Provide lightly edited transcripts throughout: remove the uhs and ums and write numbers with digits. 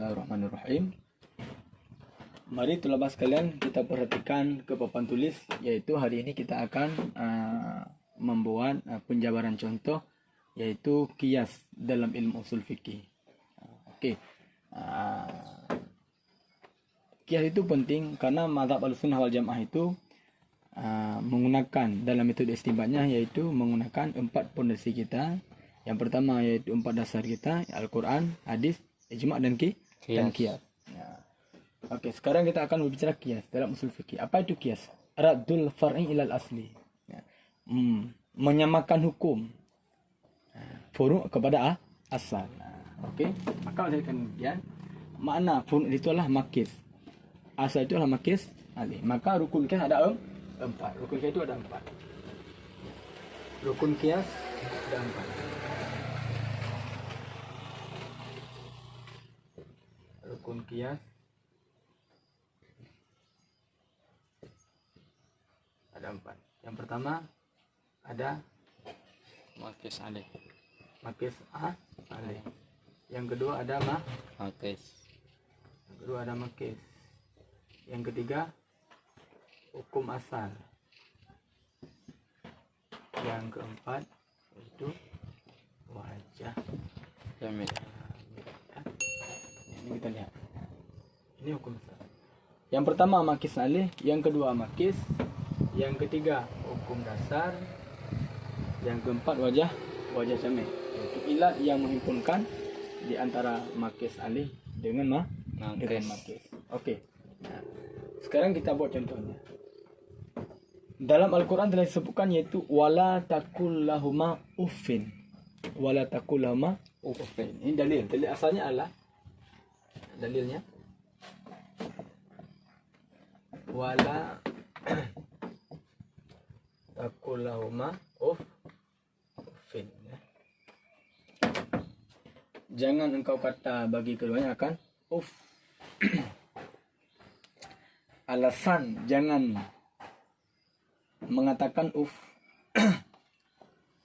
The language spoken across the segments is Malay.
Bismillahirrahmanirrahim. Mari tulabah sekalian kita perhatikan ke papan tulis, yaitu hari ini kita akan membuat penjabaran contoh, yaitu qiyas dalam ilmu usul fikih. Okey. Qiyas itu penting karena mazhab Ahlussunnah wal Jamaah itu menggunakan dalam metode istinbatnya, yaitu menggunakan 4 pondasi kita. Yang pertama yaitu 4 dasar kita, Al-Quran, hadis, ijma' dan qiyas. Okey, sekarang kita akan berbicara qiyas dalam usul fikih. Apa itu qiyas? Raddul far'i ilal asli. Menyamakan hukum furu' kepada asal. Okey, maka saya akan kemudian makna furu' itu adalah makis. Asal itu adalah makis alih. Maka rukun qiyas ada 4. Rukun qiyas itu ada 4. Rukun qiyas ada 4. Rukun qiyas ada 4. Yang pertama ada makis alih. makis alih. Yang kedua ada Makis. Yang kedua ada makis. Yang ketiga hukum asal. Yang keempat itu wajah. Jamil. Ini kita lihat. Ini hukum asal. Yang pertama makis alih, yang kedua makis, yang ketiga hukum dasar, yang keempat wajah jamil. Itu ilat yang menghimpunkan di antara makis alih dengan makis. Okey. Nah, sekarang kita buat contohnya. Dalam Al-Quran telah disebutkan, yaitu wala taqul lahuma uffin. Wala taqul lahuma uffin. Ini dalil. Dalil asalnya adalah dalilnya wala taqul lahuma uffin. Jangan engkau kata bagi keduanya akan uff. Alasan jangan mengatakan uff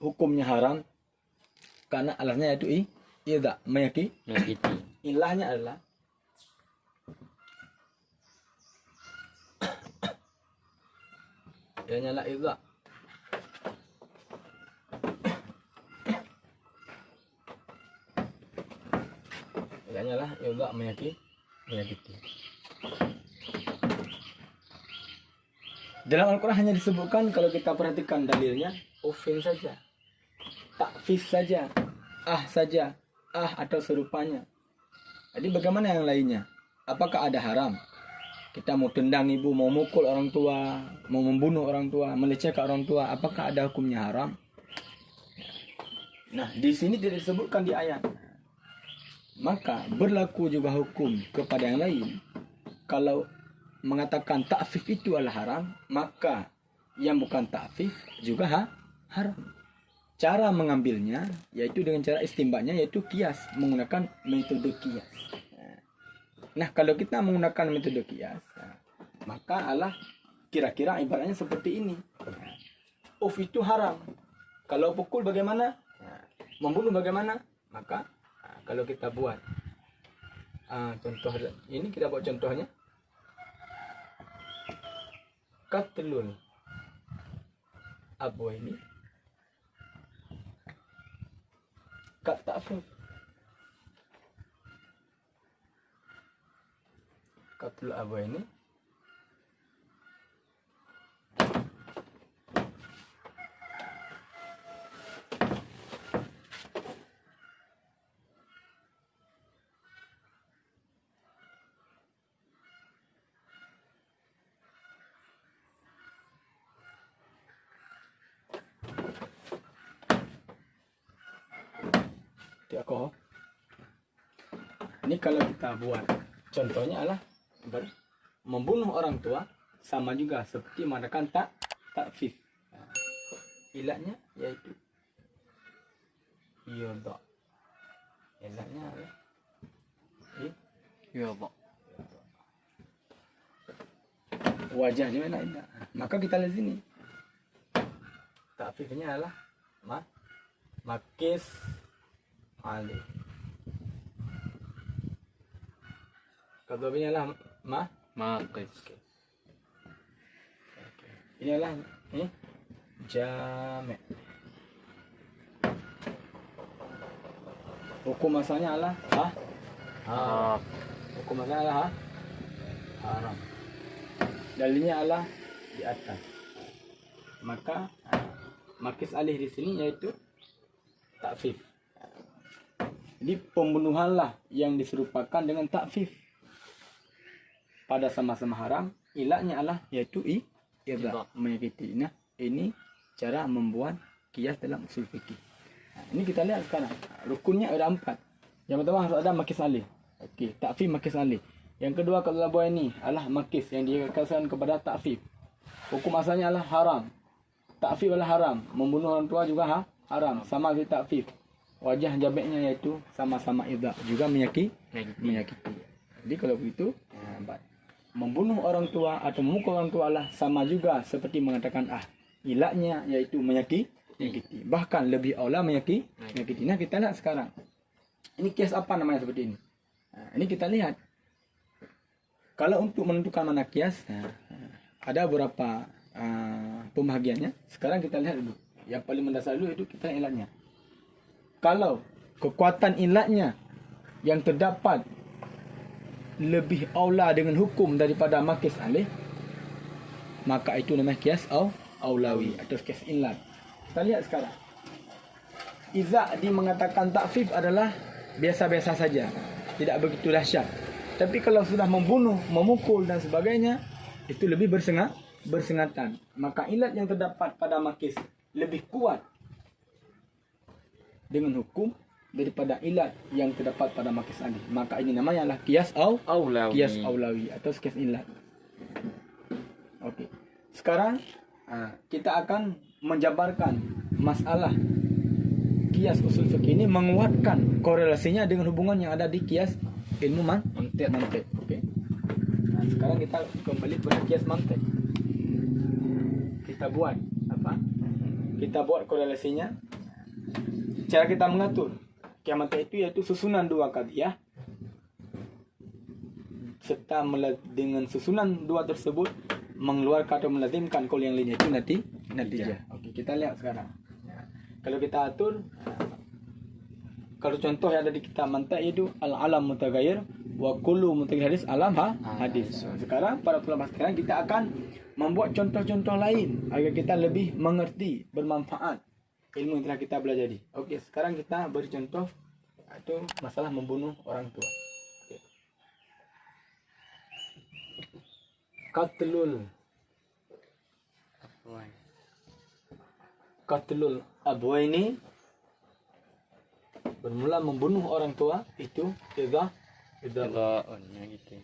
hukumnya haram karena alasannya yaitu idza menyakiti. Ilahnya adalah dia nyala idza. Ilahnya lah idza menyakiti. Dalam Al-Quran hanya disebutkan, kalau kita perhatikan dalilnya, ufin saja, takfis saja, saja, atau serupanya. Jadi bagaimana yang lainnya? Apakah ada haram? Kita mau tendang ibu, mau mukul orang tua, mau membunuh orang tua, melecehkan orang tua, apakah ada hukumnya haram? Nah, di sini tidak disebutkan di ayat. Maka berlaku juga hukum kepada yang lain. Kalau mengatakan ta'fif itu adalah haram, maka yang bukan ta'fif juga haram. Cara mengambilnya yaitu dengan cara istimbatnya, yaitu qiyas, menggunakan metode qiyas. Nah, kalau kita menggunakan metode qiyas, maka adalah kira-kira ibaratnya seperti ini. Uff itu haram. Kalau pukul bagaimana? Membunuh bagaimana? Maka kalau kita buat contoh ini, kita buat contohnya. Qatlul abwaini kat ta'fif. Qatlul abwaini aku. Ini kalau kita buat contohnya adalah membunuh orang tua, sama juga seperti mengatakan ta'fif. Ilatnya yaitu yudha. Ilatnya adalah yudha. Wajah di mana ini? Maka kita lihat sini. Ta'fifnya adalah makis alih. Kata ini adalah Makis. ini adalah jami'. Hukum asalnya adalah haram. Hukum asalnya adalah haram. Dalilnya adalah di atas. Maka makis alih di sini yaitu takfif. Jadi pembunuhanlah yang diserupakan dengan takfif. Pada sama-sama haram, ilahnya adalah yaitu idza menyakiti. Nah, ini cara membuat qiyas dalam usul fikih. Ini kita lihat sekarang. Rukunnya ada 4. Yang pertama harus ada makis alih. Okey, takfif makis alih. Yang kedua kalau buat ini adalah makis yang dikasihkan kepada takfif. Hukum asalnya adalah haram. Takfif adalah haram. Membunuh orang tua juga haram. Sama seperti takfif. Wajah jabeknya yaitu sama-sama idza juga menyakiti. Jadi kalau begitu membunuh orang tua atau memukul orang tua adalah sama juga seperti mengatakan ilahnya yaitu menyakiti. Bahkan lebih aula menyakiti. Nah, kita lihat sekarang. Ini kias apa namanya seperti ini? Ini kita lihat. Kalau untuk menentukan mana kias, ada beberapa pembahagiannya. Sekarang kita lihat dulu. Yang paling mendasar dulu itu kita ilahnya. Kalau kekuatan ilahnya yang terdapat lebih aula dengan hukum daripada makis alih, maka itu namanya kias aulawi atau kias ilat. Kita lihat sekarang. Iza mengatakan takfif adalah biasa-biasa saja, tidak begitu dahsyat. Tapi kalau sudah membunuh, memukul dan sebagainya, itu lebih bersengatan. Maka ilat yang terdapat pada makis lebih kuat dengan hukum daripada ilat yang terdapat pada makis alih. Maka ini namanya adalah kias aulawi atau kias ilat. Okey. Sekarang kita akan menjabarkan masalah kias usul fikih ini, menguatkan korelasinya dengan hubungan yang ada di kias ilmu mantik. Okey. Sekarang kita kembali pada kias mantik. Kita buat apa? Kita buat korelasinya. Cara kita mengatur kias mantik itu yaitu susunan dua qadhiyah serta dengan susunan dua tersebut mengeluarkan atau melazimkan qaul yang lainnya itu natijah. Okey, kita lihat sekarang. Kalau kita atur, kalau contoh yang ada di kitab mantik itu al-alam mutaghayyir wa kullu mutaghayyir hadis alam hadis. Sekarang pada pelajaran sekarang kita akan membuat contoh-contoh lain agar kita lebih mengerti, bermanfaat ilmu yang telah kita pelajari. Okey, sekarang kita beri contoh itu masalah membunuh orang tua. Okay. Qatlul abwaini bermula membunuh orang tua itu idza gitu.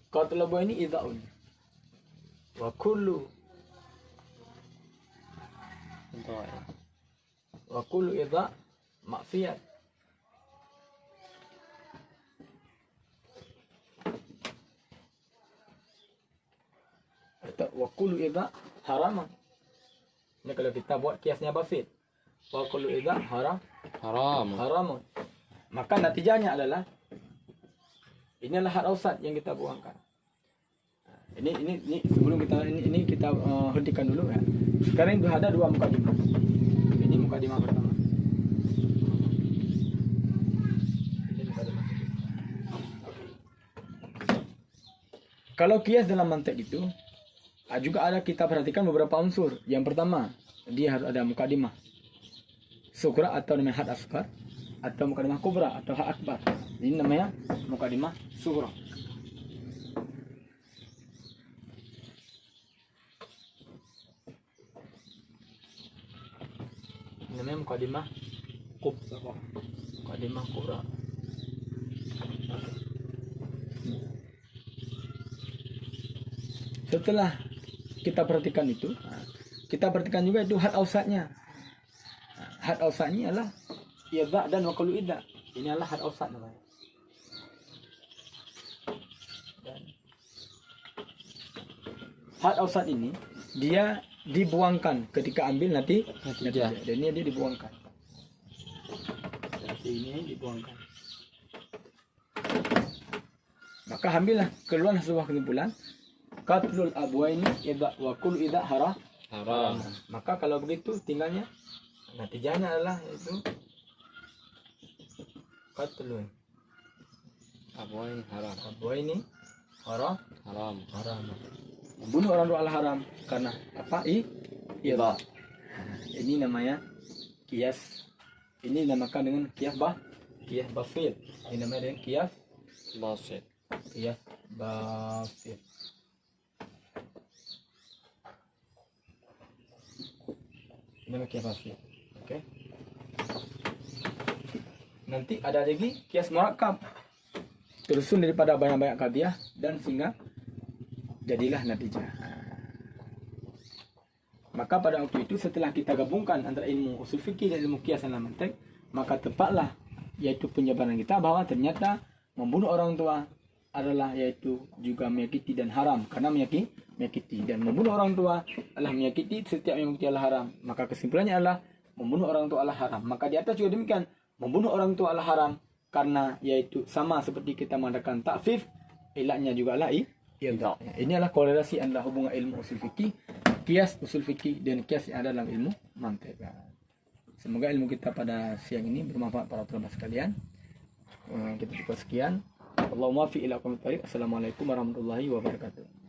Qatlul abwaini idza'un wa kullu idza maksiyat. Wa kullu idza haram. Ini kalau kita buat kiasnya basit. Wa kullu idza haram. Maka natijahnya adalah inilah had ausat yang kita buangkan. Ini sebelum kita ini kita hentikan dulu ya. Sekarang sudah ada dua mukadimah. Ini mukadimah pertama. Ini mukadimah. Kalau kias dalam mantik itu juga ada kita perhatikan beberapa unsur. Yang pertama, dia harus ada mukadimah sughra atau namanya had asghar, atau mukadimah kubra atau had akbar. Ini namanya mukadimah sughra. Ini namanya mukadimah kubra. Mukadimah kubra. Setelah kita perhatikan itu, kita perhatikan juga itu had ausatnya. Had ausatnya adalah idza dan wa kullu idza. Ini adalah had ausat namanya. Dan had ausat ini dia dibuangkan ketika ambil natijah. Dan ini dia dibuangkan. seperti ini dibuangkan. Maka ambillah keluar sebuah kesimpulan. Qatlul abwaini idza wa kullu idza haram. Maka kalau begitu tinggalnya natijahnya adalah yaitu qatlul Abwain haram. abwaini haram. Haram. Membunuh orang tua adalah haram karena apa? Idza. Ini namanya kias. Ini dinamakan dengan kias basit. Ini namanya dengan kias Basit. basit. Ini namanya kias basit. Oke. Nanti ada lagi kias murakkab. Tersusun daripada banyak-banyak qadiyah dan sehingga jadilah natijah. Maka pada waktu itu setelah kita gabungkan antara ilmu usul fikih dan ilmu qiyas dan mantiq, maka tepatlah yaitu penjabaran kita bahwa ternyata membunuh orang tua adalah yaitu juga menyakiti dan haram karena menyakiti dan membunuh orang tua adalah menyakiti setiap yang adalah haram. Maka kesimpulannya adalah membunuh orang tua adalah haram. Maka di atas juga demikian, membunuh orang tua adalah haram karena yaitu sama seperti kita mengadakan takfif, ilatnya juga adalah idza. Ini adalah korelasi antara hubungan ilmu usul fikih, qiyas usul fikih dan qiyas yang ada dalam ilmu mantiq. Semoga ilmu kita pada siang ini bermanfaat para ulama sekalian. Kita cukup sekian. Allahumma fi ila aqwamit thariq. Assalamualaikum warahmatullahi wabarakatuh.